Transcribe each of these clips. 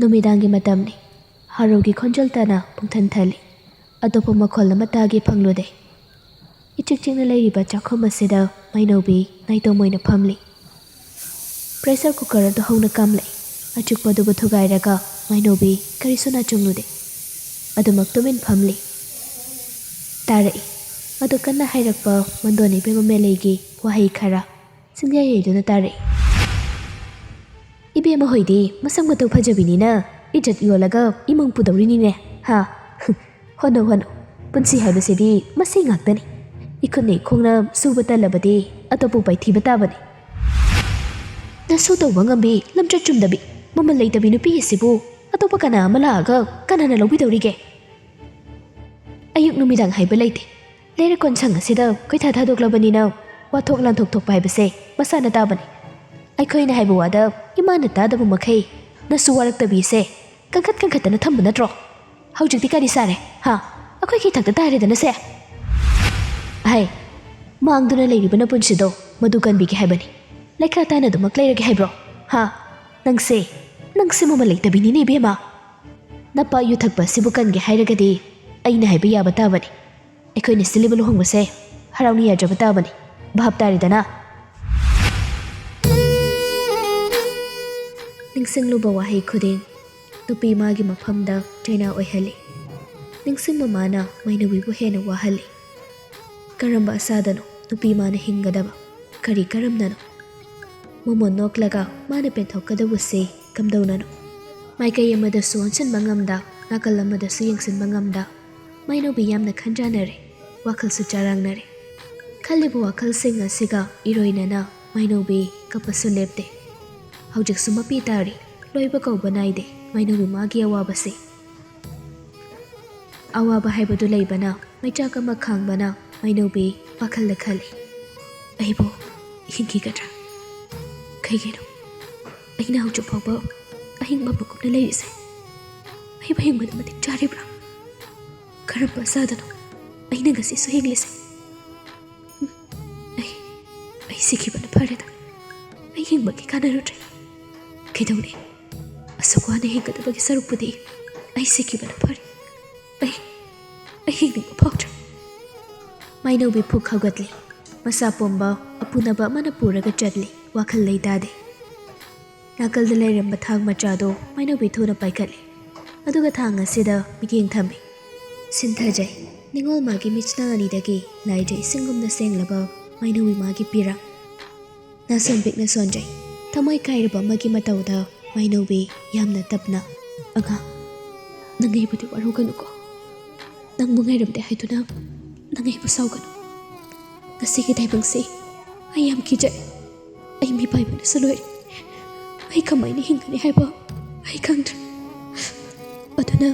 नुमिदांगी मतमनी हारोगी खोंजल तना पुंथन थली अतोप मखोल मतागी फंगलोदे इचिक चिंगना लेरिबा चाखोम असिदा माइनोबी नाइतो Moina फमली pressure cooker अदु हौना कामले अचुक पदुबु थुगाइरगा माइनोबी करिसुना चुंगलुदे अदुमक तुमिन फमली तारई अदु कन्ना हाइरकपा मंदोनी बेमा मेलेगी वहाई खरा सिंगा येदुना तारई इबे होइदी मसम गतो फजबिनीना इज्जत योलगा इमंग पुदौरिनीने हा होनो होनो पुंसी हाइबसिदी मसी ngaktani इखुनै खोंना सुबा तलबदि अतोपु पाइथिबा ताबनी नसु तौबा ngambi lamchat chumdabi ममल लैतबि नुपि सिबु अतोपा कना मलागा कनाना लौबिदौरिगे अयुक नुमिदांग हाइबा लैते लेरे कोनसंग असिदा कैथा थादोक्लबनिना वाथोक लांथोक थोकपा हाइबसे मसाना ताबनी अखोइना हाइबा वादा इमाना तादबु मखै नसु वारक्तबिसे कंखतना थंब नत्रो हौजिकति कादि सारे हा अखोइ कि थक्ता तारेदना से हाय मांगदुना लेरिबना पुंसिदो मदु कनबिगे हाइबनी लेखा ताना दुमक लेरगे हाइब्रो हा नंसे मम लेतबिनी बेमा नपा युथकपा सिबु कनगे हाइरगदि अइना हाइबा याबा ताबनी अखोइना सिलिबु लुहोंगबसे हराउनी याजबा ताबनी भाब तारेदना निंगसिंगलुबा वाहै खुदिंग नुपी मागी मफमदा चैना ओइहली निंगसिंग ममाना माइनोबीबु हेना वाहली करम्बा असादनो नुपी माना हिंगदबा करी करमननो मोमो नोक्लगा माना पेंथोकदबुसे कमदौननो माइकई अमदसु अनसनबा ngamda नाकल अमदसु यंगसिनबा ngamda माइनोबी यामना खंजानरे वाखलसु चारांगनरे खल्लिबु वाखलसिंग असिगा इरोइनना माइनोबी कपसु लेपते हौजिकसु मपी तारी लोइबा कौबा नाइदे माइनोबी मागी अवाबसे अवाबा हाइबदु लैबना मैचाक अमा खांगबना माइनोबी वाखल खले अइबो हिंगिगद्रा कहिगिनो अइना हौजु फावबा अहिंबा बकुमना लैरिसे अइबा हिंगबदा मतिक चारिब्रा करम्बा सादनो अइना गसिसु हिंगलिसे अइ सिखिबना फरेदा अइ हिंगबगी कानरुद्रे केदौने असुकवाना हिंगदबगी सरुपुदी अइ सिखिबना फरे अइ हिंगनिंगबा फावद्रा माइनोबी फुक हौगतली मसा पोंबा अपुनबा मना पुरगा चतली वाखल लैतादे नाकलदा लैरंबा थांग मचादो माइनोबी थुना पाइखले अदुगा थांग असिदा मिगिंग थम्बी सिंथाजै निंगोल मागी मिचना अनिदगी लाइजै सिंगुमना सेंगलबा माइनोबी मागी पिरा नासन बिकना सोंजै थमोय काइरबा मगी मतौदा माइनोबी यामना तपना अगा नंगैबुदि वारुगनुको नंगबु ngairamde haiduna nangaibu sauganu ngasigi daibangsi ai yam kijai ai mi paibana saloi ai kamaini hingani haiba ai kangdra aduna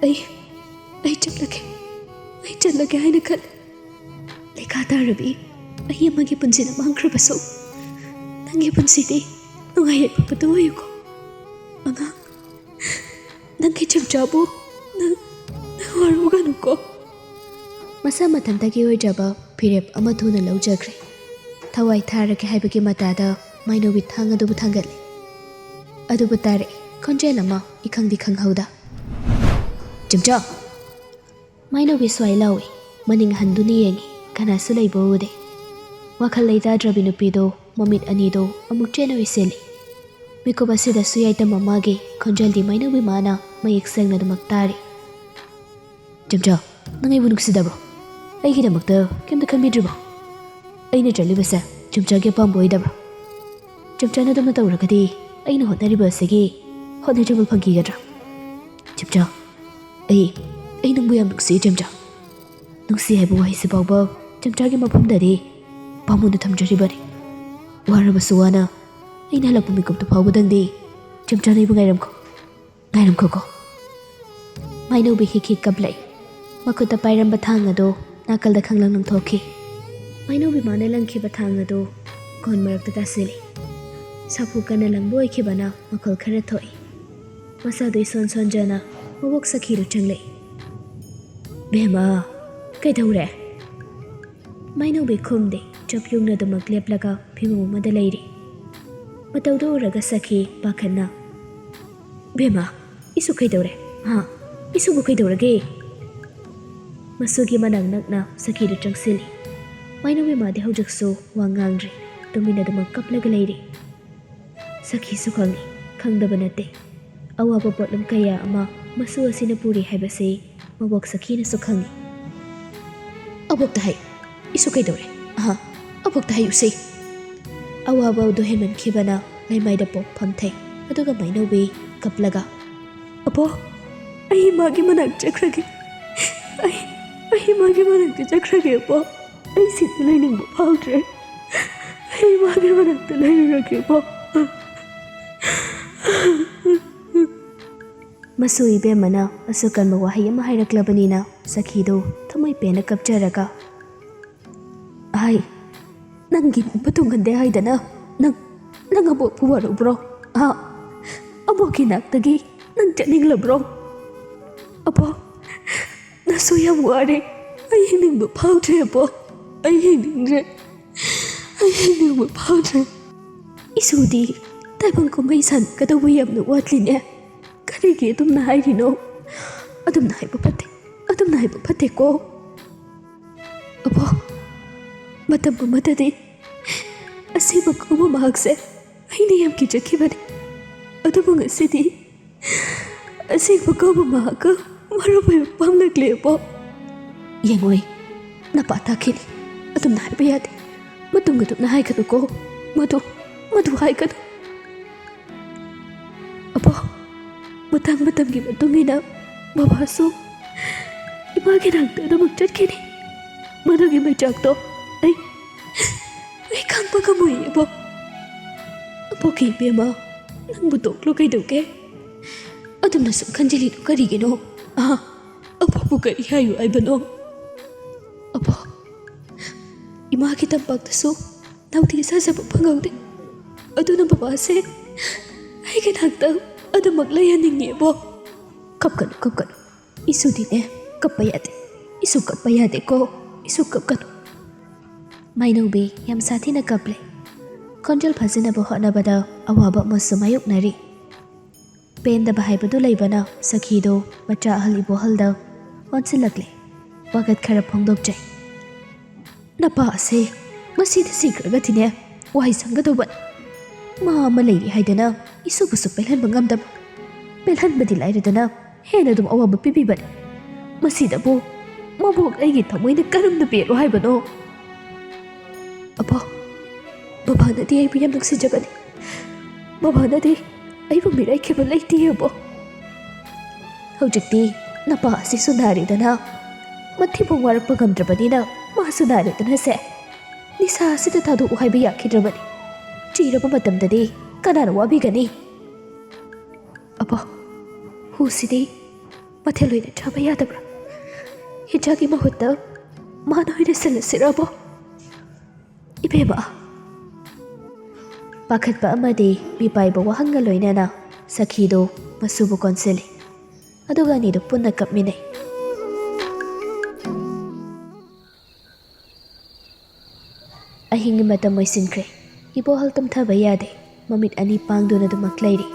ai chatlake haina khal lekha tarabi ai amagi punsina mangkhrabaso nangi punsidi nungai papatu ayuko anga nangi chamchabu waruganuko मसा मथंतगी ओइजबा फिरेप अमा थुना लौजख्रे थवाई थारके हाइबगी मतादा माइनोबी थांग अदुबु थांगले अदुबु तारे खंजेल अमा इखंगदी खंगहौदा चिमचा माइनोबी स्वाइ लावे मनिंग हंदुनी येंगी कनासु लैबो उदे वाखल लैताद्रबी नुपीदो ममित अनिदो अमुक चेना विसेली मिकोबसिदा सुयाइता ममागे खंजेलदी माइनोबी माना मयेक सेंगना दुमक तारे चिमचा नंगैबु नुक्सिदब्रो अꯩꯒꯤꯗꯃꯛꯇ ꯀꯩꯝꯇ ꯈꯟꯕꯤꯗ꯭ꯔꯤꯕꯣ ꯑꯩꯅ ꯆꯠꯂꯤꯕꯁꯦ ꯆꯝꯆꯥꯒꯤ ꯑꯄꯥꯝꯕ ꯑꯣꯏꯗꯕ꯭ꯔꯥ ꯆꯝꯆꯥꯅ ꯑꯗꯨꯝꯅ ꯇꯧꯔꯒꯗꯤ ꯑꯩꯅ ꯍꯣꯠꯅꯔꯤꯕ ꯑꯁꯤꯒꯤ ꯍꯣꯠꯅꯖꯕ ꯐꯪꯈꯤꯒꯗ꯭ꯔꯥ ꯆꯝꯆꯥ ꯑꯩ ꯅꯪꯕु ꯌꯥꯝ ꯅꯨꯡꯁꯤ ꯆꯝꯆꯥ ꯅꯨꯡꯁꯤ ꯍꯥꯏꯕ ꯋꯥꯍꯩꯁꯤ ꯐꯥꯎꯕ ꯆꯝꯆꯥꯒꯤ ꯃꯐꯝꯗꯗꯤ ꯄꯥꯃꯨꯅ ꯊꯝꯖꯔꯤꯕꯅꯤ ꯋꯥꯔꯕꯁꯨ ꯋꯥꯅ ꯑꯩꯅ ꯍꯜꯂꯛꯄ ꯃꯤꯀꯨꯞꯇꯨ ꯐꯥꯎꯕꯗꯪꯗꯤ ꯆꯝꯆꯥꯅ ꯑꯩꯕꯨ ꯉꯥꯏꯔꯝꯈꯣꯀꯣ ꯃꯥꯏꯅꯧꯕꯤ ꯍꯤꯛ ꯀꯞꯂꯛꯏ ꯃꯈꯨꯠꯇ ꯄꯥꯏꯔꯝꯕ ꯊꯥꯡ ꯑꯗꯣ नाकलदा खंगलं नंगथोखी माइनोबी माने लंखिबा थांग अदो कोन मरक्ता तासिली साफु कना लंगबो ओइखिबना मखल खरा थोई मसादुई सोन सोनजना मबोक सखीरु चंगले बेमा कैदौरे माइनोबी खुमदे चपयुंगना दमक लेपलगा फिमु मदा लैरी मतौदो उरगा सखी पाखना बेमा Isu kaidaure. Ha. Isu bu kaidaurage. Masugi manang nakna Sakhi da changsili. Mainobi madi haujakso wangangri. Tumina da magkaplaga leiri. Sakhi su khangi. Khangdaba nate. Awaba potlam kaya ama masu asina puri haibase mabok Sakhi na su khangi. Abok tahai. Isu kaidaure. Ha. Abok tahai usai. Awaba do heman khibana laimai da pok phamthai. Aduga mainobi kaplaga. Apo. Ai magi manak chakrage. Ai magi manak chakrage apo. Ai sit laining bu phautre. Ai magi manak lairake apo. Masu ibe mana asukan mawahai ama hairaklabanina Sakhi do thamai pena kapjaraga. Ai nangi patungande haidana nang abo puwaro bro. Ha. Abo kinakdagi nang chaningla bro. Abo nasu yam ware. Ai hining bu phautre abo. Ai hining bu phautre. Isudi taibang ko may san kadawa yam na watline. Karigi atum na hairino. Atum na haipapate ko. Abo matam ko matadi. Asibag ko mamahagse. Ay niyam kijakibani. Atum ang asidi. Asibag ko mamahaga. Marapay pamnagli po. Yengoy. Napatakin. Atum na haipayati. Matum na haikado ko. Madu haikado. Apo. Matang gi matungina. Mabaso. Imagin ang tada magchatkini. Managi may chakto. Ay kang pagamoy apo. Apo kay bema. Nang butok lo kay duke. Atum na sungkanjali do karigino. Apo po kay hayo ay bano. Apo. Imagin ang pagtaso. Nauti sa pagpangawdi. Ado na babase. Ay kanagtaw. Ado maglayan ninyo po. Kapkano. Isu din kapayate. Isu kapayate ko. Isu kapkano. Mainobi yam sati na kaple. Konjal phazina bo hona bada awaba masumayok nari. Penda bahai badu laibana Sakhi do macha ahli bo halda. Onsilakle. Wagat khara phongdok jai. Napa ase. Masida sikraga tine. Wahai sanggadoban. Mama lady haidana. Isu busu pelhan bangamdab. Pelhan badilairadana. Hena dum awaba pipiban. Masida bo. Mabok aigi thamoy na karam na pero haibano. Apo. Baba na di ay piyam nagsijagani. Baba na di ay pumiray kibalay di abo. Hujikti napa si sunari dana. Matibong warak pagamdrabani na masunari dana se. Nisa sida tado uhay bayak hidrabani. Chira pa matam dadi kanana wabigani. Apo. Husidi mateloy na chaba yadabra. Hijagi mahutta manoy na salasirabo. Ibeba. Pakat pa amadi bipay ba wahanga loynana Sakhi do masubo konsili. Aduga nido punna kapmine. Ahingi mata moy sinkre. Ibo haltam thaba yade. Mamit ani pangdo na dumaklairi.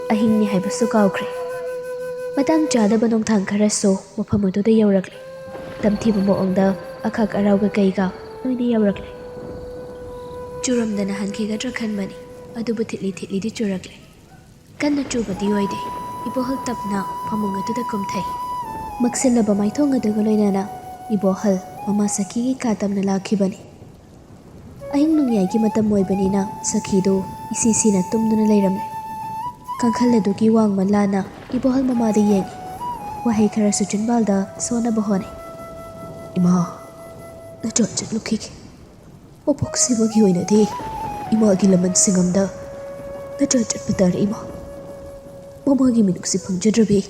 Ahing ni haibasu kaukre. Matang chada banong thang karaso mapamudo da yaurakle. Tamthiba moongda akak arauga kaiga noyne yaurakle. Churam dana hankiga drakhanmani. Adubu thitli di churakle. Kanna chuba di oide. Ibo hal tapna pamunga tuda kumthai. Maksilaba maithong adaga loynana. Ibo hal mama Sakhi gi katam na lakhibani. Ahing nungyay ki matam moibanina Sakhi do isisi na tumduna layramle. Kangkhala do ki wang manlana ibo hal mama da yengi. Wahai khara suchunbalda sona bahone. Ima na chot lukiki. Mapok sibagi oina di ima gi laman singamda na chot patar ima. Mama gi minuk si pangjadrabi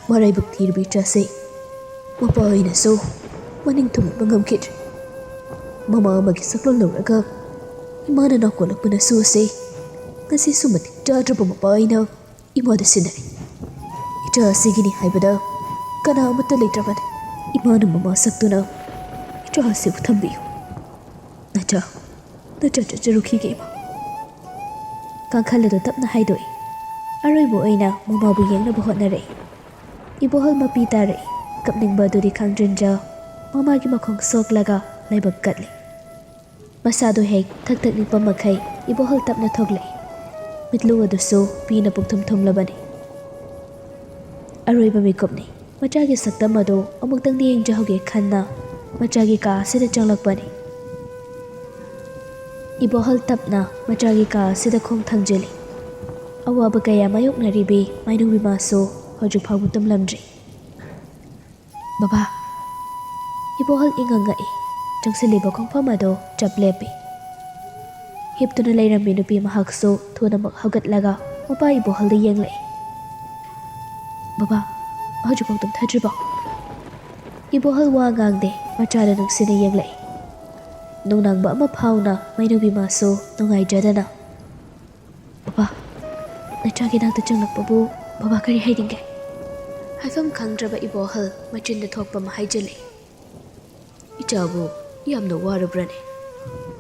maray baktirbi chase. Mapa oina so maning tumit mangamkit. Mama magisaklong lauraga ima na nakolak pa na susi. Kasi sumatik jadraba mapa oina ima da sinari. Ita sigini haibada kana amata litraban ima na mama saktuna. Ita sibu thambiyo. Na cha charuki game. Kangkhala do tapna haidoi. ꯑꯔꯣꯏꯕ ꯑꯣꯏꯅ ꯃꯃꯥꯕꯨ ꯌꯦꯡꯅꯕ ꯍꯣꯠꯅꯔꯛꯏ꯫ ꯏꯕꯣꯍꯜ ꯃꯄꯤ ꯇꯥꯔꯛꯏ꯫ ꯀꯞꯅꯤꯡꯕ ꯑꯗꯨꯗꯤ ꯈꯪꯗ꯭ꯔꯤꯟꯖ ꯃꯃꯥꯒꯤ ꯃꯈꯣꯡ ꯁꯣꯛꯂꯒ ꯂꯥꯏꯕꯛ ꯀꯠꯂꯤ꯫ ꯃꯁꯥꯗꯣ ꯍꯦꯛ ꯊꯛ ꯊꯛ ꯅꯤꯛꯄ ꯃꯈꯩ ꯏꯕꯣꯍꯜ ꯇꯞꯅ ꯊꯣꯛꯂꯛꯏ꯫ ꯃꯤꯠꯂꯨ ꯑꯗꯨꯁꯨ ꯄꯤꯅ ꯄꯨꯛꯊꯨꯝ ꯊꯨꯝꯂꯕꯅꯤ꯫ ꯑꯔꯣꯏꯕ ꯃꯤꯀꯨꯞꯅꯤ꯫ ꯃꯆꯥꯒꯤ ꯁꯛꯇꯝ ꯑꯗꯨ ꯑꯃꯨꯛꯇꯪꯗꯤ ꯌꯦꯡꯖꯍꯧꯒꯦ ꯈꯟꯅ ꯃꯆꯥꯒꯤ ꯀꯥ ꯑꯁꯤꯗ ꯆꯪꯂꯛꯄꯅꯤ꯫ ꯏꯕꯣꯍꯜ ꯇꯞꯅ ꯃꯆꯥꯒꯤ ꯀꯥ ꯑꯁꯤꯗ ꯈꯣꯡ ꯊꯥꯡꯖꯤꯜꯂꯤ꯫ ꯑꯋꯥꯕ ꯀꯌꯥ ꯃꯥꯌꯣꯛꯅꯔꯤꯕꯤ ꯃꯥꯏꯅꯧꯕꯤ ꯃꯥꯁꯨ ꯍꯧꯖꯤꯛ ꯐꯥꯎꯕ ꯇꯨꯝꯂꯝꯗ꯭ꯔꯤ꯫ ꯕꯕꯥ꯫ ꯏꯕꯣꯍꯜ ꯏꯉꯛꯉꯛꯏ꯫ ꯆꯪꯁꯤꯜꯂꯤꯕ ꯈꯣꯡꯐꯝ ꯑꯗꯨ ꯆꯞ ꯂꯦꯞꯄꯤ꯫ ꯍꯤꯞꯇꯨꯅ ꯂꯩꯔꯝꯃꯤ ꯅꯨꯄꯤ ꯃꯍꯥꯛꯁꯨ ꯊꯨꯅꯃꯛ ꯍꯧꯒꯠꯂꯒ ꯃꯄꯥ ꯏꯕꯣꯍꯜꯗ ꯌꯦꯡꯂꯛꯏ꯫ ꯕꯕꯥ, ꯍꯧꯖꯤꯛꯐꯥꯎ ꯇꯨꯝꯊꯗ꯭ꯔꯤꯕꯣ? ꯏꯕꯣꯍꯜ ꯋꯥ ꯉꯥꯡꯗꯦ, ꯃꯆꯥꯗ ꯅꯨꯡꯁꯤꯅ ꯌꯦꯡꯂꯛꯏ꯫ ꯅꯨꯡꯅꯥꯡꯕ ꯑꯃ ꯐꯥꯎꯅ ꯃꯥꯏꯅꯧꯕꯤ ꯃꯥꯁꯨ ꯅꯨꯡꯉꯥꯏꯖꯗꯅ, ꯕꯕꯥ, ꯅꯆꯥꯒꯤ ꯅꯥꯛꯇ ꯆꯪꯂꯛꯄꯕꯨ ꯕꯕꯥ ꯀꯔꯤ ꯍꯥꯏꯅꯤꯡꯒꯦ? ꯍꯥꯏꯐꯝ ꯈꯪꯗ꯭ꯔꯕ ꯏꯕꯣꯍꯜ ꯃꯆꯤꯟꯗ ꯊꯣꯛꯄ ꯑꯃ ꯍꯥꯏꯖꯤꯜꯂꯛꯏ꯫ ꯏꯆꯥꯕꯨ ꯌꯥꯝꯅ ꯋꯥꯔꯕ꯭ꯔꯅꯦ?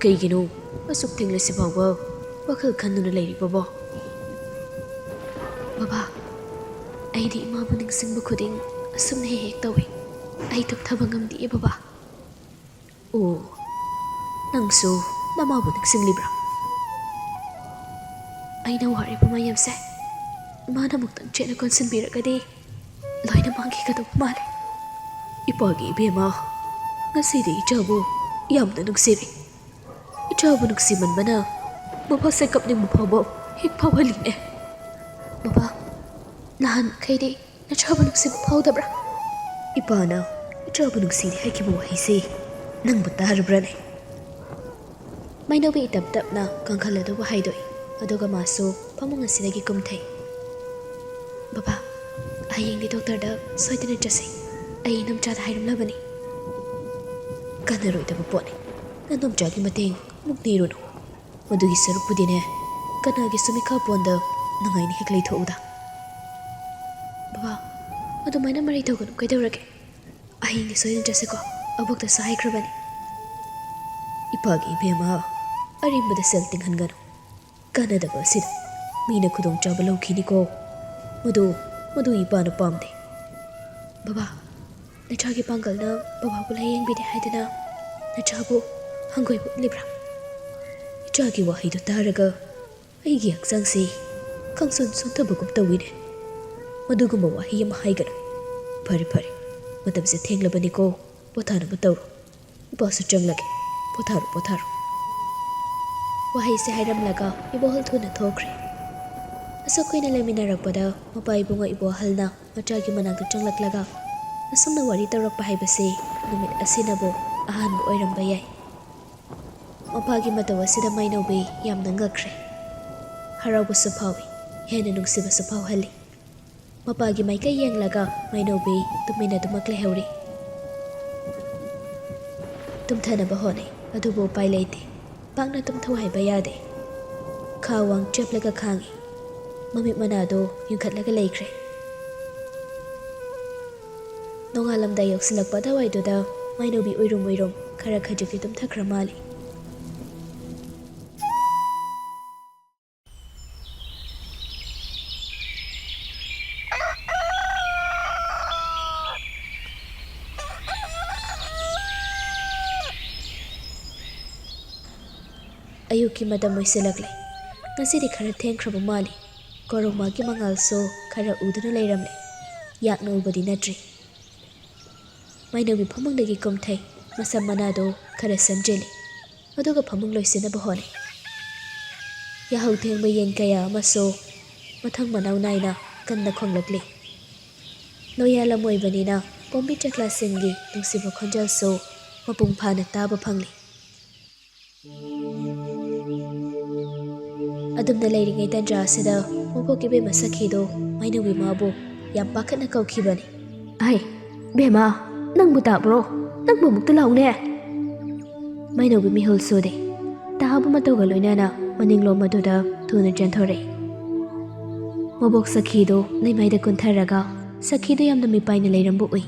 ꯀꯩꯒꯤꯅꯣ ꯑꯁꯨꯛ ꯊꯦꯡꯂꯁꯤ ꯐꯥꯎꯕ ꯋꯥꯈꯜ ꯈꯟꯗꯨꯅ ꯂꯩꯔꯤꯕꯕꯣ? ꯕꯕꯥ, ꯑꯩꯗꯤ ꯏꯃꯥꯕꯨ ꯅꯤꯡꯁꯤꯡꯕ ꯈꯨꯗꯤꯡ ꯑꯁꯨꯝꯅ ꯍꯦꯛ ꯍꯦꯛ ꯇꯧꯏ꯫ ꯑꯩ ꯇꯨꯝꯊꯕ ꯉꯝꯗꯦ ꯕꯕꯥ꯫ ꯑꯣ, ꯅꯪꯁꯨ ꯅꯃꯥꯕꯨ ꯅꯤꯡꯁꯤꯡꯂꯤꯕ꯭ꯔꯥ? ꯑꯩꯅ ꯋꯥꯔꯤꯕ ꯃꯌꯥꯝꯁꯦ ꯏꯃꯥꯅ ꯑꯃꯨꯛꯇꯪ ꯆꯦꯠꯅ ꯀꯣꯟꯁꯤꯟꯕꯤꯔꯒꯗꯤ ꯂꯣꯏꯅ ꯃꯥꯡꯈꯤꯒꯗꯧꯕ ꯃꯥꯜꯂꯦ꯫ ꯏꯄꯥꯒꯤ ꯏꯕꯦꯝꯃ, ꯉꯁꯤꯗꯤ ꯏꯆꯥꯕꯨ ꯌꯥꯝꯅ ꯅꯨꯡꯁꯤꯔꯤ꯫ ꯏꯆꯥꯕꯨ ꯅꯨꯡꯁꯤꯃꯟꯕꯅ ꯕꯕꯥꯁꯦ ꯀꯞꯅꯤꯡꯕ ꯐꯥꯎꯕ ꯍꯦꯛ ꯐꯥꯎꯍꯜꯂꯤꯅꯦ꯫ ꯕꯕꯥ, ꯅꯍꯥꯟꯈꯩꯗꯤ ꯅꯆꯥꯕꯨ ꯅꯨꯡꯁꯤꯕ ꯐꯥꯎꯗꯕ꯭ꯔꯥ? ꯏꯄꯥꯅ ꯏꯆꯥꯕꯨ ꯅꯨꯡꯁꯤꯗꯦ ꯍꯥꯏꯈꯤꯕ ꯋꯥꯍꯩꯁꯦ ꯅꯪꯕꯨ ꯇꯥꯔꯕ꯭ꯔꯅꯦ? ꯃꯥꯏꯅꯧꯕꯤ ꯇꯞ ꯇꯞꯅ ꯀꯥꯡꯈꯜ ꯑꯗꯨꯕꯨ ꯍꯥꯏꯗꯣꯛꯏ꯫ ꯑꯗꯨꯒ ꯃꯥꯁꯨ ꯐꯃꯨꯡ ꯑꯁꯤꯗꯒꯤ ꯀꯨꯝꯊꯩ꯫ ꯕꯕꯥ, ꯍꯌꯦꯡꯗꯤ ꯗꯣꯛꯇꯔꯗ ꯁꯣꯏꯗꯅ ꯆꯠꯁꯤ꯫ ꯑꯩ ꯏꯅꯣꯝꯆꯥꯗ ꯍꯥꯏꯔꯝꯂꯕꯅꯤ꯫ ꯀꯥꯟꯅꯔꯣꯏꯗꯕ ꯄꯣꯠꯅꯤ꯫ ꯅꯅꯣꯝꯆꯥꯒꯤ ꯃꯇꯦꯡ ꯑꯃꯨꯛ ꯅꯤꯔꯨꯅꯨ꯫ ꯃꯗꯨꯒꯤ ꯁꯔꯨꯛꯄꯨꯗꯤꯅꯦ, ꯀꯅꯥꯒꯤꯁꯨ ꯃꯤꯈꯥ ꯄꯣꯟꯗ ꯅꯨꯡꯉꯥꯏꯅ ꯍꯦꯛ ꯂꯩꯊꯣꯛꯎꯗ꯫ ꯕꯕꯥ, ꯑꯗꯨꯃꯥꯏꯅ ꯃꯔꯩ ꯇꯧꯒꯅꯨ, ꯀꯩꯗꯧꯔꯒꯦ? ꯍꯌꯦꯡꯗꯤ ꯁꯣꯏꯗꯅ ꯆꯠꯁꯤꯀꯣ, ꯑꯕꯣꯛꯇꯁꯨ ꯍꯥꯏꯈ꯭ꯔꯕꯅꯤ꯫ ꯏꯄꯥꯒꯤ ꯏꯕꯦꯝꯃ, ꯑꯔꯦꯝꯕꯗ ꯁꯦꯜ ꯇꯤꯡꯍꯟꯒꯅꯨ꯫ ꯀꯥꯟꯅꯗꯕ ꯑꯁꯤꯗ ꯃꯤꯅ ꯈꯨꯗꯣꯡꯆꯥꯕ ꯂꯧꯈꯤꯅꯤꯀꯣ꯫ ꯃꯗꯨ ꯏꯄꯥꯅ ꯄꯥꯝꯗꯦ꯫ ꯕꯕꯥ, ꯅꯆꯥꯒꯤ ꯄꯥꯡꯒꯜꯅ ꯕꯕꯥꯕꯨ ꯂꯥꯌꯦꯡꯕꯤꯗꯦ ꯍꯥꯏꯗꯅ ꯅꯆꯥꯕꯨ ꯍꯪꯒꯣꯏꯕ ꯎꯠꯂꯤꯕ꯭ꯔꯥ? ꯏꯆꯥꯒꯤ ꯋꯥꯍꯩꯗꯨ ꯇꯥꯔꯒ ꯑꯩꯒꯤ ꯍꯛꯆꯥꯡꯁꯤ ꯈꯪꯁꯣꯟ ꯁꯣꯟꯊꯕꯒꯨꯝ ꯇꯧꯏꯅꯦ꯫ ꯃꯗꯨꯒꯨꯝꯕ ꯋꯥꯍꯩ ꯑꯃ ꯍꯥꯏꯒꯅꯨ꯫ ꯐꯔꯦ ꯐꯔꯦ, ꯃꯇꯝꯁꯦ ꯊꯦꯡꯂꯕꯅꯤꯀꯣ, ꯄꯣꯊꯥꯅꯕ ꯇꯧꯔꯣ꯫ ꯏꯄꯥꯁꯨ ꯆꯪꯂꯒꯦ, ꯄꯣꯊꯥꯔꯣ ꯄꯣꯊꯥꯔꯣ꯫ ꯋꯥꯍꯩꯁꯦ ꯍꯥꯏꯔꯝꯂꯒ ꯏꯕꯣꯍꯜ ꯊꯨꯅ ꯊꯣꯛꯈ꯭ꯔꯦ꯫ ꯑꯁꯨꯛ ꯀꯨꯏꯅ ꯂꯩꯃꯤꯟꯅꯔꯛꯄꯗ ꯃꯄꯥ ꯏꯕꯨꯡꯉꯣ ꯏꯕꯣꯍꯜꯅ ꯃꯆꯥꯒꯤ ꯃꯅꯥꯛꯇ ꯆꯪꯂꯛꯂꯒ ꯑꯁꯨꯝꯅ ꯋꯥꯔꯤ ꯇꯧꯔꯛꯄ ꯍꯥꯏꯕꯁꯤ ꯅꯨꯃꯤꯠ ꯑꯁꯤꯅꯕꯨ ꯑꯍꯥꯟꯕ ꯑꯣꯏꯔꯝꯕ ꯌꯥꯏ꯫ ꯃꯄꯥꯒꯤ ꯃꯇꯧ ꯑꯁꯤꯗ ꯃꯥꯏꯅꯧꯕꯤ ꯌꯥꯝꯅ ꯉꯛꯈ꯭ꯔꯦ꯫ ꯍꯔꯥꯎꯕꯁꯨ ꯐꯥꯎꯏ, ꯍꯦꯟꯅ ꯅꯨꯡꯁꯤꯕꯁꯨ ꯐꯥꯎꯍꯜꯂꯤ꯫ ꯃꯄꯥꯒꯤ ꯃꯥꯏꯀꯩ ꯌꯦꯡꯂꯒ ꯃꯥꯏꯅꯧꯕꯤ ꯇꯨꯃꯤꯟꯅꯗꯨꯃꯛ ꯂꯩꯍꯧꯔꯤ꯫ ꯇꯨꯝꯊꯅꯕ ꯍꯣꯠꯅꯩ, ꯑꯗꯨꯕꯨ ꯎꯄꯥꯏ ꯂꯩꯇꯦ꯫ ꯄꯥꯛꯅ ꯇꯨꯝꯊꯧ ꯍꯥꯏꯕ ꯌꯥꯗꯦ꯫ ꯈꯥ ꯋꯥꯡ ꯆꯦꯞꯂꯒ ꯈꯥꯡꯉꯤ꯫ ꯃꯃꯤꯠ ꯃꯅꯥꯗꯣ ꯌꯨꯡꯈꯠꯂꯒ ꯂꯩꯈ꯭ꯔꯦ꯫ ꯅꯣꯡꯉꯥꯜꯂꯝꯗꯥꯏ ꯌꯧꯁꯤꯜꯂꯛꯄ ꯑꯗꯨꯋꯥꯏꯗꯨꯗ ꯃꯥꯏꯅꯧꯕꯤ ꯎꯏꯔꯨꯝ ꯎꯏꯔꯨꯝ ꯈꯔ ꯈꯖꯤꯛꯇꯤ ꯇꯨꯝꯊꯈ꯭ꯔ ꯃꯥꯜꯂꯤ꯫ ꯑꯌꯨꯛꯀꯤ ꯃꯇꯝ ꯑꯣꯏꯁꯤꯜꯂꯛꯂꯦ꯫ ꯉꯁꯤꯗꯤ ꯈꯔ ꯊꯦꯡꯈ꯭ꯔꯕ ꯃꯥꯜꯂꯤ꯫ ꯀꯣꯔꯧꯃꯥꯒꯤ ꯃꯉꯥꯜꯁꯨ ꯈꯔ ꯎꯗꯨꯅ ꯂꯩꯔꯝꯂꯦ꯫ ꯌꯥꯛꯅ ꯎꯕꯗꯤ ꯅꯠꯇ꯭ꯔꯤ꯫ ꯃꯥꯏꯅꯧꯕꯤ ꯐꯃꯨꯡꯗꯒꯤ ꯀꯨꯝꯊꯩ꯫ ꯃꯁꯝ ꯃꯅꯥꯗꯣ ꯈꯔ ꯁꯦꯝꯖꯤꯜꯂꯤ꯫ ꯑꯗꯨꯒ ꯐꯃꯨꯡ ꯂꯣꯏꯁꯤꯟꯅꯕ ꯍꯣꯠꯅꯩ꯫ ꯌꯥꯍꯧ ꯊꯦꯡꯕ ꯌꯦꯟ ꯀꯌꯥ ꯑꯃꯁꯨ ꯃꯊꯪ ꯃꯅꯥꯎ ꯅꯥꯏꯅ ꯀꯟꯅ ꯈꯣꯡꯂꯛꯂꯤ꯫ ꯂꯣꯌꯥꯂꯝ ꯑꯣꯏꯕꯅꯤꯅ ꯄꯣꯝꯕꯤ ꯆꯦꯛꯂꯥꯁꯤꯡꯒꯤ ꯅꯨꯡꯁꯤꯕ ꯈꯣꯟꯖꯦꯜꯁꯨ ꯃꯄꯨꯡ ꯐꯥꯅ ꯇꯥꯕ ꯐꯪꯂꯤ꯫ ꯑꯗꯨꯝꯅ ꯂꯩꯔꯤꯉꯩ ꯇꯟꯖꯥ ꯑꯁꯤꯗ ꯃꯕꯣꯛ ꯏꯕꯦꯝꯃ ꯁꯈꯤꯗꯣ ꯃꯥꯏꯅꯧꯕꯤ ꯃꯥꯕꯨ ꯌꯥꯝ ꯄꯥꯈꯠꯅ ꯀꯧꯈꯤꯕꯅꯤ꯫ ꯑꯩ, ꯕꯦꯝꯃ, ꯅꯪꯕꯨ ꯇꯥꯕ꯭ꯔꯣ? ꯅꯪꯕꯨ ꯑꯃꯨꯛꯇ ꯂꯥꯎꯅꯦ꯫ ꯃꯥꯏꯅꯧꯕꯤ ꯃꯤꯍꯨꯜ ꯁꯨꯗꯦ꯫ ꯇꯥꯕ ꯃꯇꯧꯒ ꯂꯣꯏꯅꯅ ꯃꯅꯤꯡꯂꯣꯝ ꯑꯗꯨꯗ ꯊꯨꯅ ꯆꯦꯟꯊꯣꯔꯛꯏ꯫ ꯃꯕꯣꯛ ꯁꯈꯤꯗꯣ ꯂꯩꯃꯥꯏꯗ ꯀꯨꯟꯊꯔꯒ ꯁꯈꯤꯗꯣ ꯌꯥꯝꯅ ꯃꯤꯄꯥꯏꯅ ꯂꯩꯔꯝꯕ ꯎꯏ꯫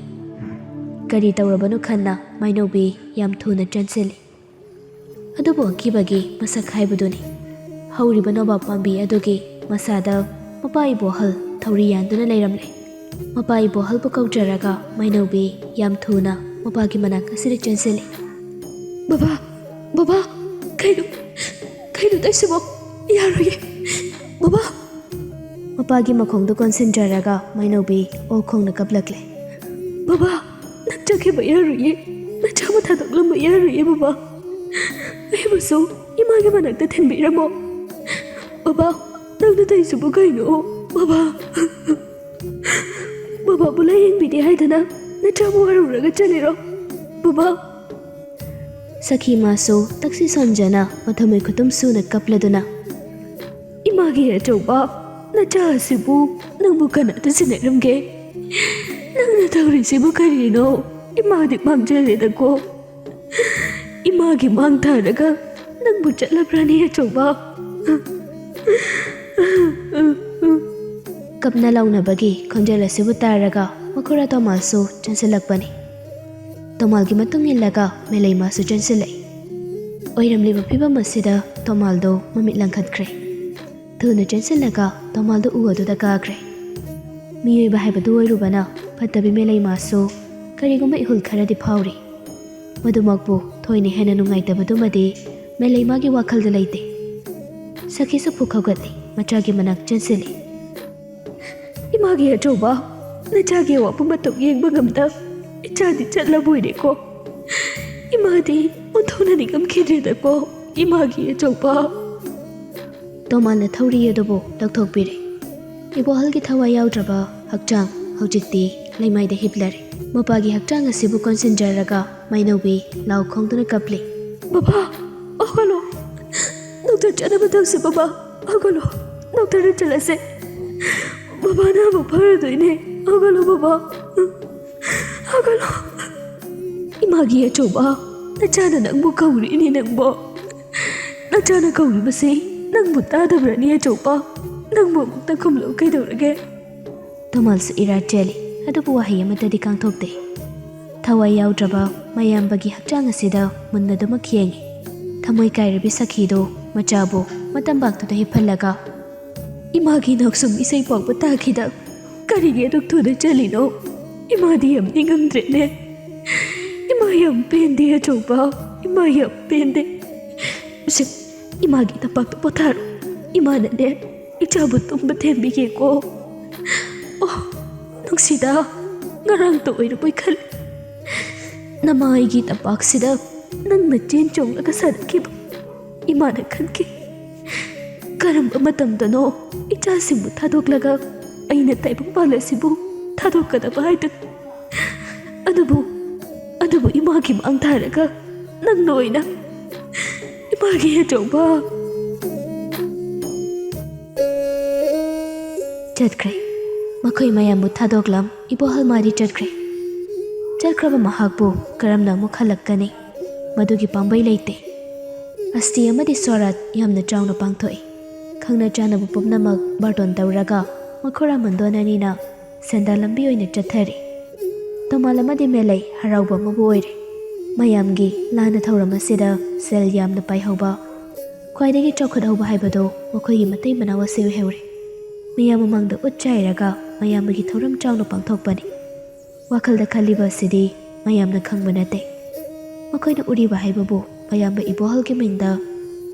ꯀꯔꯤ ꯇꯧꯔꯕꯅꯣ ꯈꯟꯅ ꯃꯥꯏꯅꯧꯕꯤ ꯌꯥꯝ ꯊꯨꯅ ꯆꯪꯁꯤꯜꯂꯤ꯫ ꯑꯗꯨꯕꯨ ꯑꯀꯤꯕꯒꯤ ꯃꯁꯛ ꯍꯥꯏꯕꯗꯨꯅꯤ꯫ ꯍꯧꯔꯤꯕ ꯅꯣꯕꯥꯞ ꯄꯥꯝꯕꯤ ꯑꯗꯨꯒꯤ ꯃꯁꯥꯗ ꯃꯄꯥ ꯏꯕꯣꯍꯜ ꯊꯧꯔꯤ ꯌꯥꯟꯗꯨꯅ ꯂꯩꯔꯝꯂꯦ꯫ ꯃꯄꯥ ꯏꯕꯣꯍꯜꯕꯨ ꯀꯧꯖꯔꯒ ꯃꯥꯏꯅꯧꯕꯤ ꯌꯥꯝ ꯊꯨꯅ ꯃꯄꯥꯒꯤ ꯃꯅꯥꯛ ꯑꯁꯤꯗ ꯆꯦꯟꯁꯤꯜꯂꯤ꯫ ꯕꯕꯥ ꯕꯕꯥ ꯀꯩꯅꯣ ꯇꯧꯏꯁꯤꯕꯣ ꯌꯥꯔꯣꯏꯌꯦ ꯕꯕꯥ꯫ ꯃꯄꯥꯒꯤ ꯃꯈꯣꯡꯗ ꯀꯣꯟꯁꯤꯟꯖꯔꯒ ꯃꯥꯏꯅꯧꯕꯤ ꯑꯣ ꯈꯣꯡꯅ ꯀꯞꯂꯛꯂꯦ꯫ ꯕꯕꯥ ꯅꯪ ꯆꯠꯈꯤꯕ ꯌꯥꯔꯣꯏꯌꯦ, ꯅꯆꯥꯕꯨ ꯊꯥꯗꯣꯛꯂꯝꯕ ꯌꯥꯔꯣꯏꯌꯦ ꯕꯕꯥ, ꯑꯩꯕꯨꯁꯨ ꯏꯃꯥꯒꯤ ꯃꯅꯥꯛꯇ ꯊꯤꯟꯕꯤꯔꯝꯃꯣ ꯕꯕꯥ꯫ ꯅꯪꯅ ꯇꯧꯏꯁꯤꯕꯨ ꯀꯩꯅꯣ ꯕꯕꯥ? ꯕꯕꯥꯕꯨ ꯂꯥꯌꯦꯡꯕꯤꯗꯦ ꯍꯥꯏꯗꯅ ꯅꯆꯥꯕꯨ ꯋꯥꯔꯧꯔꯒ ꯆꯠꯂꯤꯔꯣ ꯕꯕꯥ? ꯁꯈꯤ ꯃꯥꯁꯨ ꯇꯛꯁꯤ ꯁꯣꯟꯖꯅ ꯃꯊꯃꯣꯏ ꯈꯨꯇꯨꯝ ꯁꯨꯅ ꯀꯞꯂꯗꯨꯅ, ꯏꯃꯥꯒꯤ ꯑꯆꯧꯕ, ꯅꯆꯥ ꯑꯁꯤꯕꯨ ꯅꯪꯕꯨ ꯀꯅꯥꯇ ꯁꯤꯟꯅꯔꯝꯒꯦ? ꯅꯪꯅ ꯇꯧꯔꯤꯁꯤꯕꯨ ꯀꯔꯤꯅꯣ? ꯏꯃꯥꯗꯤ ꯃꯥꯡꯖꯔꯦꯗꯀꯣ, ꯏꯃꯥꯒꯤ ꯃꯥꯡ ꯊꯥꯔꯒ ꯅꯪꯕꯨ ꯆꯠꯂꯕ꯭ꯔꯥꯅꯦ ꯑꯆꯧꯕ? ꯀꯞꯅ ꯂꯥꯎꯅꯕꯒꯤ ꯈꯣꯟꯖꯦꯜ ꯑꯁꯤꯕꯨ ꯇꯥꯔꯒ ꯃꯈꯨꯔꯥ ꯇꯣꯃꯥꯜꯁꯨ ꯆꯦꯟꯁꯤꯜꯂꯛꯄꯅꯤ꯫ ꯇꯣꯃꯥꯜꯒꯤ ꯃꯇꯨꯡ ꯏꯜꯂꯒ ꯃꯦꯂꯩꯃꯥꯁꯨ ꯆꯦꯟꯁꯤꯜꯂꯛꯏ꯫ ꯑꯣꯏꯔꯝꯂꯤꯕ ꯐꯤꯚꯝ ꯑꯁꯤꯗ ꯇꯣꯃꯥꯜꯗꯣ ꯃꯃꯤꯠ ꯂꯪꯈꯠꯈ꯭ꯔꯦ꯫ ꯊꯨꯅ ꯆꯦꯟꯁꯤꯜꯂꯒ ꯇꯣꯃꯥꯜꯗꯣ ꯎ ꯑꯗꯨꯗ ꯀꯥꯈ꯭ꯔꯦ꯫ ꯃꯤꯑꯣꯏꯕ ꯍꯥꯏꯕꯗꯨ ꯑꯣꯏꯔꯨꯕꯅ ꯐꯠꯇꯕꯤ ꯃꯦꯂꯩꯃꯥꯁꯨ ꯀꯔꯤꯒꯨꯝꯕ ꯏꯍꯨꯜ ꯈꯔꯗꯤ ꯐꯥꯎꯔꯤ꯫ ꯃꯗꯨꯃꯛꯄꯨ ꯊꯣꯏꯅ ꯍꯦꯟꯅ ꯅꯨꯡꯉꯥꯏꯇꯕꯗꯨꯃꯗꯤ ꯃꯦꯂꯩꯃꯥꯒꯤ ꯋꯥꯈꯜꯗ ꯂꯩꯇꯦ꯫ ꯁꯈꯤꯁꯨ ꯐꯨꯛ ꯍꯧꯒꯠꯂꯤ, ꯃꯆꯥꯒꯤ ꯃꯅꯥꯛ ꯆꯦꯟꯁꯤꯜꯂꯤ꯫ ꯏꯃꯥꯒꯤ ꯑꯆꯧꯕ, ꯅꯆꯥꯒꯤ ꯑꯋꯥꯠꯄ ꯃꯇꯧ ꯌꯦꯡꯕ ꯉꯝꯗ ꯏꯆꯥꯗꯤ ꯆꯠꯂꯕꯣꯏꯔꯦꯀꯣ, ꯏꯃꯥꯗꯤ ꯑꯣꯟꯊꯣꯛꯅ ꯅꯤꯡꯉꯝꯈꯤꯗ꯭ꯔꯦꯗꯀꯣ ꯏꯃꯥꯒꯤ ꯑꯆꯧꯕ꯫ ꯇꯣꯃꯥꯜꯅ ꯊꯧꯔꯤ ꯑꯗꯨꯕꯨ ꯂꯧꯊꯣꯛꯄꯤꯔꯦ꯫ ꯏꯕꯣꯍꯜꯒꯤ ꯊꯋꯥꯏ ꯌꯥꯎꯗ꯭ꯔꯕ ꯍꯛꯆꯥꯡ ꯍꯧꯖꯤꯛꯇꯤ ꯂꯩꯃꯥꯏꯗ ꯍꯤꯞꯂꯔꯦ꯫ ꯃꯄꯥꯒꯤ ꯍꯛꯆꯥꯡ ꯑꯁꯤꯕꯨ ꯀꯣꯟꯁꯤꯟꯖꯔꯒ ꯃꯥꯏꯅꯧꯕꯤ ꯂꯥꯎ ꯈꯣꯡꯗꯨꯅ ꯀꯞꯂꯤ꯫ ꯕꯕꯥ ꯍꯧꯒꯠꯂꯣ, ꯗꯣꯛꯇꯔ ꯆꯠꯅꯕ ꯇꯧꯁꯤ ꯕꯕꯥ, ꯍꯧꯒꯠꯂꯣ, ꯗꯣꯛꯇꯔꯗ ꯆꯠꯂꯁꯦ, ꯕꯕꯥ ꯅꯥꯕ ꯐꯔꯗꯣꯏꯅꯦ, ꯍꯧꯒꯠꯂꯣ ꯕꯕꯥ, ꯍꯧꯒꯠꯂꯣ꯫ ꯏꯃꯥꯒꯤ ꯑꯆꯧꯕ, ꯅꯆꯥꯅ ꯅꯪꯕꯨ ꯀꯧꯔꯤꯅꯤ ꯅꯪꯕꯣ, ꯅꯆꯥꯅ ꯀꯧꯔꯤꯕꯁꯤ ꯅꯪꯕꯨ ꯇꯥꯗꯕ꯭ꯔꯅꯤ ꯑꯆꯧꯕ? ꯅꯪꯕꯨ ꯑꯃꯨꯛꯇ ꯈꯨꯝꯂꯛꯎ ꯀꯩꯗꯧꯔꯒꯦ? ꯇꯣꯃꯥꯜꯁꯨ ꯏꯔꯥꯠ ꯆꯦꯜꯂꯤ, ꯑꯗꯨꯕꯨ ꯋꯥꯍꯩ ꯑꯃꯠꯇꯗꯤ ꯀꯥꯡꯊꯣꯛꯇꯦ꯫ ꯊꯋꯥꯏ ꯌꯥꯎꯗ꯭ꯔꯕ ꯃꯌꯥꯝꯕꯒꯤ ꯍꯛꯆꯥꯡ ꯑꯁꯤꯗ ꯃꯨꯟꯅꯗꯨꯃꯛ ꯌꯦꯡꯉꯤ꯫ ꯊꯃꯣꯏ ꯀꯥꯏꯔꯕꯤ ꯁꯈꯤꯗꯣ ꯃꯆꯥꯕꯨ ꯃꯇꯝꯕꯥꯛꯇꯨꯗ ꯍꯤꯞꯍꯜꯂꯒ, ꯏꯃꯥꯒꯤ ꯅꯥꯎꯁꯨꯝ ꯏꯁꯩ ꯐꯥꯎꯕ ꯇꯥꯈꯤꯗ ꯀꯔꯤꯒꯤ ꯑꯗꯨꯛ ꯊꯨꯅ ꯆꯠꯂꯤꯅꯣ? ꯏꯃꯥꯗꯤ ꯌꯥꯝ ꯅꯤꯡꯉꯝꯗ꯭ꯔꯦꯅꯦ, ꯏꯃꯥ ꯌꯥꯝ ꯄꯦꯟꯗꯦ ꯑꯆꯧꯕ, ꯏꯃꯥ ꯌꯥꯝ ꯄꯦꯟꯗꯦ꯫ ꯏꯃꯥꯒꯤ ꯇꯝꯄꯥꯛꯇ ꯄꯣꯊꯥꯔꯣ, ꯏꯃꯥꯅꯅꯦ ꯏꯆꯥꯕꯨ ꯇꯨꯝꯕ ꯊꯦꯝꯕꯤꯒꯦꯀꯣ꯫ ꯑꯣ ꯅꯨꯡꯁꯤꯗ, ꯉꯔꯥꯡꯇ ꯑꯣꯏꯔꯕꯣꯏ ꯈꯜꯂꯤ ꯅꯃꯥ ꯑꯩꯒꯤ ꯇꯝꯄꯥꯛꯁꯤꯗ ꯅꯪꯅ ꯆꯦꯟ ꯆꯣꯡꯂꯒ ꯁꯥꯟꯅꯈꯤꯕ꯫ ꯏꯃꯥꯅ ꯈꯟꯈꯤ, ꯀꯔꯝꯕ ꯃꯇꯝꯗꯅꯣ ꯏꯆꯥꯁꯤꯡꯕꯨ ꯊꯥꯗꯣꯛꯂꯒ ꯑꯩꯅ ꯇꯥꯏꯕꯪꯄꯥꯜ ꯑꯁꯤꯕꯨ ꯊꯥꯗꯣꯛꯀꯗꯕ ꯍꯥꯏꯗꯨꯅ꯫ ꯑꯗꯨꯕꯨ ꯏꯃꯥꯒꯤ ꯃꯥꯡ ꯊꯥꯔꯒ ꯅꯪꯅ ꯑꯣꯏꯅ,ꯏꯃꯥꯒꯤ ꯑꯆꯧꯕ꯫ ꯆꯠꯈ꯭ꯔꯦ꯫ ꯃꯈꯣꯏ ꯃꯌꯥꯝꯕꯨ ꯊꯥꯗꯣꯛꯂꯝ ꯏꯕꯣꯍꯜ ꯃꯥꯗꯤ ꯆꯠꯈ꯭ꯔꯦ꯫ ꯆꯠꯈ꯭ꯔꯕ ꯃꯍꯥꯛꯄꯨ ꯀꯔꯝꯅ ꯑꯃꯨꯛ ꯍꯜꯂꯛꯀꯅꯤ? ꯃꯗꯨꯒꯤ ꯄꯥꯝꯕꯩ ꯂꯩꯇꯦ꯫ ꯑꯁꯇꯤ ꯑꯃꯗꯤ ꯁꯣꯔꯥꯠ ꯌꯥꯝꯅ ꯆꯥꯎꯅ ꯄꯥꯡꯊꯣꯛꯏ꯫ ꯈꯪꯅ ꯆꯥꯅꯕ ꯄꯨꯝꯅꯃꯛ ꯕꯥꯔꯇꯣꯟ ꯇꯧꯔꯒ ꯃꯈꯨꯔꯥ ꯃꯟꯗꯣꯟ ꯑꯅꯤꯅ ꯁꯦꯟꯗꯥꯟ ꯂꯝꯕꯤ ꯑꯣꯏꯅ ꯆꯠꯊꯔꯤ꯫ ꯇꯣꯃꯥꯜ ꯑꯃꯗꯤ ꯃꯦꯂꯩ ꯍꯔꯥꯎꯕ ꯑꯃꯕꯨ ꯑꯣꯏꯔꯦ꯫ ꯃꯌꯥꯝꯒꯤ ꯂꯥꯟꯅ ꯊꯧꯔꯝ ꯑꯁꯤꯗ ꯁꯦꯜ ꯌꯥꯝꯅ ꯄꯥꯏꯍꯧꯕ, ꯈ꯭ꯋꯥꯏꯗꯒꯤ ꯆꯥꯎꯈꯠꯍꯧꯕ ꯍꯥꯏꯕꯗꯣ ꯃꯈꯣꯏꯒꯤ ꯃꯇꯩ ꯃꯅꯥꯎ ꯑꯁꯤ ꯑꯣꯏꯍꯧꯔꯦ꯫ ꯃꯤꯌꯥꯝ ꯃꯃꯥꯡꯗ ꯎꯠ ꯆꯥꯏꯔꯒ ꯃꯌꯥꯝꯕꯒꯤ ꯊꯧꯔꯝ ꯆꯥꯎꯅ ꯄꯥꯡꯊꯣꯛꯄꯅꯤ꯫ ꯋꯥꯈꯜꯗ ꯈꯜꯂꯤꯕ ꯑꯁꯤꯗꯤ ꯃꯌꯥꯝꯅ ꯈꯪꯕ ꯅꯠꯇꯦ꯫ ꯃꯈꯣꯏꯅ ꯎꯔꯤꯕ ꯍꯥꯏꯕꯕꯨ ꯃꯌꯥꯝꯕ ꯏꯕꯣꯍꯜꯒꯤ ꯃꯤꯡꯗ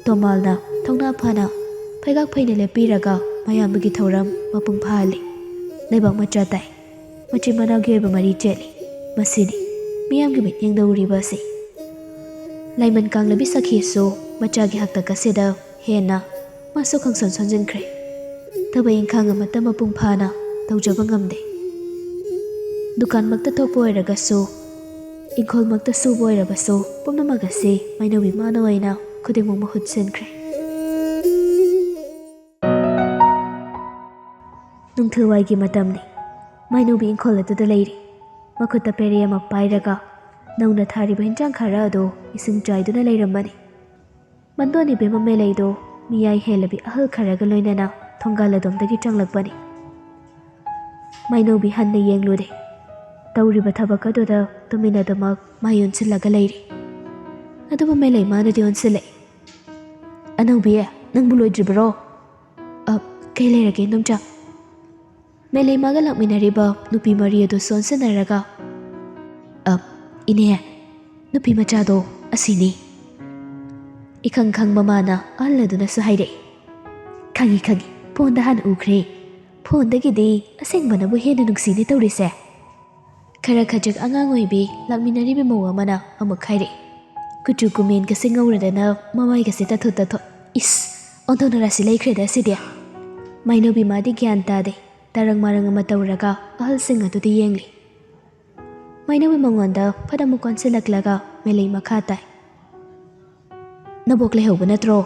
ꯇꯣꯃꯥꯜꯅ ꯊꯧꯅꯥ ꯐꯅ ꯐꯩꯒꯥꯛ ꯐꯩꯅ ꯂꯦꯞꯄꯤꯔꯒ ꯃꯌꯥꯝꯕꯒꯤ ꯊꯧꯔꯝ ꯃꯄꯨꯡ ꯐꯥꯍꯜꯂꯤ꯫ ꯂꯩꯕꯥꯛ ꯃꯆꯥ ꯇꯥꯏ, ꯃꯆꯤꯟ ꯃꯅꯥꯎꯒꯤ ꯑꯣꯏꯕ ꯃꯔꯤ ꯆꯦꯠꯂꯤ꯫ ꯃꯁꯤꯅꯤ ꯃꯤꯌꯥꯝꯒꯤ ꯃꯤꯠꯌꯦꯡꯗ ꯎꯔꯤꯕ ꯑꯁꯤ꯫ ꯂꯥꯏꯃꯟ ꯀꯥꯡꯂꯕꯤ ꯁꯈꯤꯁꯨ ꯃꯆꯥꯒꯤ ꯍꯥꯛꯇꯛ ꯑꯁꯤꯗ ꯍꯦꯟꯅ ꯃꯥꯁꯨ ꯈꯪꯁꯣꯟ ꯁꯣꯟꯖꯤꯟꯈ꯭ꯔꯦ꯫ ꯊꯕꯛ ꯏꯪꯈꯥꯡ ꯑꯃꯠꯇ ꯃꯄꯨꯡ ꯐꯥꯅ ꯇꯧꯖꯕ ꯉꯝꯗꯦ꯫ ꯗꯨꯀꯥꯟꯃꯛꯇ ꯊꯣꯛꯄ ꯑꯣꯏꯔꯒꯁꯨ, ꯏꯪꯈꯣꯜꯃꯛꯇ ꯁꯨꯕ ꯑꯣꯏꯔꯕꯁꯨ ꯄꯨꯝꯅꯃꯛ ꯑꯁꯤ ꯃꯥꯏꯅꯧꯕꯤ ꯃꯥꯅ ꯑꯣꯏꯅ ꯈꯨꯗꯤꯡꯃꯛ ꯃꯍꯨꯠ ꯁꯤꯟꯈ꯭ꯔꯦ꯫ ꯅꯨꯡꯊꯤꯜꯋꯥꯏꯒꯤ ꯃꯇꯝꯅꯤ꯫ ꯃꯥꯏꯅꯧꯕꯤ ꯏꯪꯈꯣꯜ ꯑꯗꯨꯗ ꯂꯩꯔꯤ꯫ ꯃꯈꯨꯠꯇ ꯄꯦꯔꯦ ꯑꯃ ꯄꯥꯏꯔꯒ ꯅꯧꯅ ꯊꯥꯔꯤꯕ ꯍꯤꯟꯖꯥꯡ ꯈꯔ ꯑꯗꯨ ꯏꯁꯤꯡ ꯆꯥꯏꯗꯨꯅ ꯂꯩꯔꯝꯕꯅꯤ꯫ ꯃꯟꯗꯣꯟ ꯏꯕꯦꯝꯃ ꯃꯦꯂꯩꯗꯣ ꯃꯤꯌꯥꯏ ꯍꯦꯜꯂꯕꯤ ꯑꯍꯜ ꯈꯔꯒ ꯂꯣꯏꯅꯅ ꯊꯣꯡꯒꯥꯜ ꯑꯗꯣꯝꯗꯒꯤ ꯆꯪꯂꯛꯄꯅꯤ꯫ ꯃꯥꯏꯅꯧꯕꯤ ꯍꯟꯅ ꯌꯦꯡꯂꯨꯔꯦ꯫ ꯇꯧꯔꯤꯕ ꯊꯕꯛ ꯑꯗꯨꯗ ꯇꯨꯃꯤꯟꯅꯗꯃꯛ ꯃꯥꯏ ꯑꯣꯟꯁꯤꯜꯂꯒ ꯂꯩꯔꯤ꯫ ꯑꯗꯨꯕꯨ ꯃꯦꯂꯩ ꯃꯥꯅꯗꯤ ꯑꯣꯟꯁꯤꯜꯂꯛꯏ꯫ ꯑꯅꯧꯕꯤ, ꯅꯪꯕꯨ ꯂꯣꯏꯗ꯭ꯔꯤꯕꯔꯣ? ꯀꯩ ꯂꯩꯔꯒꯦ ꯏꯗꯣꯝꯆꯥ? ꯃꯦꯂꯩꯃꯥꯒ ꯂꯥꯛꯃꯤꯟꯅꯔꯤꯕ ꯅꯨꯄꯤ ꯃꯔꯤ ꯑꯗꯨ ꯁꯣꯟꯁꯤꯟꯅꯔꯒ ꯏꯅꯦ ꯅꯨꯄꯤ ꯃꯆꯥꯗꯣ ꯑꯁꯤꯅꯤ ꯏꯈꯪ ꯈꯪꯕ ꯃꯥꯅ ꯑꯍꯜ ꯑꯗꯨꯅꯁꯨ ꯍꯥꯏꯔꯛꯏ ꯈꯪꯉꯤ ꯐꯣꯟꯗ ꯍꯥꯟꯅ ꯎꯈ꯭ꯔꯦ ꯐꯣꯟꯗꯒꯤꯗꯤ ꯑꯁꯦꯡꯕꯅꯕꯨ ꯍꯦꯟꯅ ꯅꯨꯡꯁꯤꯅꯦ ꯇꯧꯔꯤꯁꯦ ꯈꯔ ꯈꯖꯤꯛ ꯑꯉꯥꯡ ꯑꯣꯏꯕꯤ ꯂꯥꯛꯃꯤꯟꯅꯔꯤꯕ ꯃꯧ ꯑꯃꯅ ꯑꯃꯨꯛ ꯍꯥꯏꯔꯛꯏ ꯀꯨꯆꯨ ꯀꯨꯃꯦꯟꯒꯁꯦ ꯉꯧꯔꯗꯅ ꯃꯃꯥꯏꯒꯁꯦ ꯇꯥꯊꯣꯛ ꯏꯁ ꯑꯣꯟꯊꯣꯛꯅ ꯔꯥꯁꯤ ꯂꯩꯈ꯭ꯔꯦꯗ ꯑꯁꯤꯗꯤ ꯃꯥꯏꯅꯧꯕꯤ ꯃꯥꯗꯤ ꯒ꯭ꯌꯥꯟ ꯇꯥꯗꯦ ꯇꯔꯪ ꯃꯔꯪ ꯑꯃ ꯇꯧꯔꯒ ꯑꯍꯜꯁꯤꯡ ꯑꯗꯨꯗꯤ ꯌꯦꯡꯂꯤ ꯃꯥꯏꯅꯧꯕꯤ ꯃꯉꯣꯟꯗ ꯐꯠ ꯑꯃꯨꯛ ꯀꯣꯟꯁꯤꯜꯂꯛꯂꯒ ꯃꯦꯂꯩ ꯃꯈꯥ ꯇꯥꯏ ꯅꯕꯣꯛ ꯂꯩꯍꯧꯕ ꯅꯠꯇ꯭ꯔꯣ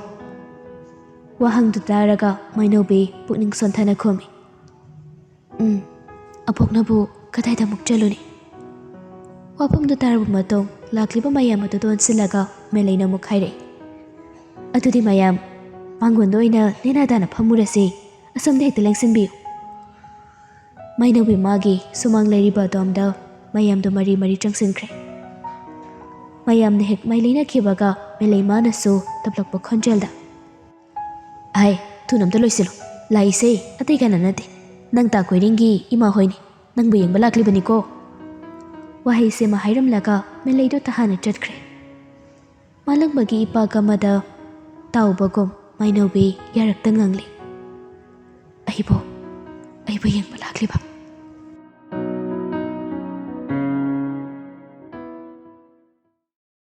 ꯋꯥꯍꯪꯗꯨ ꯇꯥꯔꯒ ꯃꯥꯏꯅꯧꯕꯤ ꯄꯨꯛꯅꯤꯡ ꯁꯣꯟꯊꯅ ꯈꯨꯝꯃꯤ ꯑꯕꯣꯛꯅꯕꯨ ꯀꯗꯥꯏꯗ ꯑꯃꯨꯛ ꯆꯠꯂꯨꯅꯤ ꯋꯥꯐꯝꯗꯨ ꯇꯥꯔꯕ ꯃꯇꯨꯡ ꯂꯥꯛꯂꯤꯕ ꯃꯌꯥꯝ ꯑꯗꯨ ꯑꯣꯟꯁꯤꯜꯂꯒ ꯃꯦꯂꯩꯅ ꯑꯃꯨꯛ ꯍꯥꯏꯔꯛꯏ ꯑꯗꯨꯗꯤ ꯃꯌꯥꯝ ꯃꯥꯡꯒꯣꯟꯗ ꯑꯣꯏꯅ ꯅꯦꯅꯥ ꯇꯥꯅ ꯐꯝꯃꯨꯔꯁꯤ ꯑꯁꯣꯝꯗ ꯍꯦꯛꯇ ꯂꯦꯡꯁꯤꯟꯕꯤꯌꯨ ꯃꯥꯏꯅꯧꯕꯤ ꯃꯥꯒꯤ ꯁꯨꯃꯥꯡ ꯂꯩꯔꯤꯕ ꯑꯗꯣꯝꯗ ꯃꯌꯥꯝꯗꯨ ꯃꯔꯤ ꯃꯔꯤ ꯆꯪꯁꯤꯟꯈ꯭ꯔꯦ ꯃꯌꯥꯝꯅ ꯍꯦꯛ ꯃꯥꯏ ꯂꯩꯅꯈꯤꯕꯒ ꯃꯦꯂꯩꯃꯥꯅꯁꯨ ꯇꯞꯂꯛꯄ ꯈꯣꯟꯖꯦꯜꯗ ꯊꯨꯅ ꯑꯝꯇ ꯂꯣꯏꯁꯤꯜꯂꯨ ꯂꯥꯛꯏꯁꯦ ꯑꯇꯩ ꯀꯥꯟꯅ ꯅꯠꯇꯦ ꯅꯪ ꯇꯥ ꯀꯣꯏꯔꯤꯡꯒꯤ ꯏꯃꯥ ꯍꯣꯏꯅꯤ ꯅꯪꯕꯨ ꯌꯦꯡꯕ ꯂꯥꯛꯂꯤꯕꯅꯤꯀꯣ ꯋꯥꯍꯩꯁꯤꯃ ꯍꯥꯏꯔꯝꯂꯒ ꯃꯦꯂꯩꯗꯨ ꯇꯍꯥꯟꯅ ꯆꯠꯈ꯭ꯔꯦ ꯃꯥꯂꯪꯕꯒꯤ ꯏꯄꯥꯛ ꯑꯃꯗ ꯇꯥꯎꯕꯒꯨꯝ ꯃꯥꯏꯅꯧꯕꯤ ꯌꯥꯔꯛꯇ ꯉꯪꯂꯤ ꯑꯩꯕꯨ ꯌꯦꯡꯕ ꯂꯥꯛꯂꯤꯕ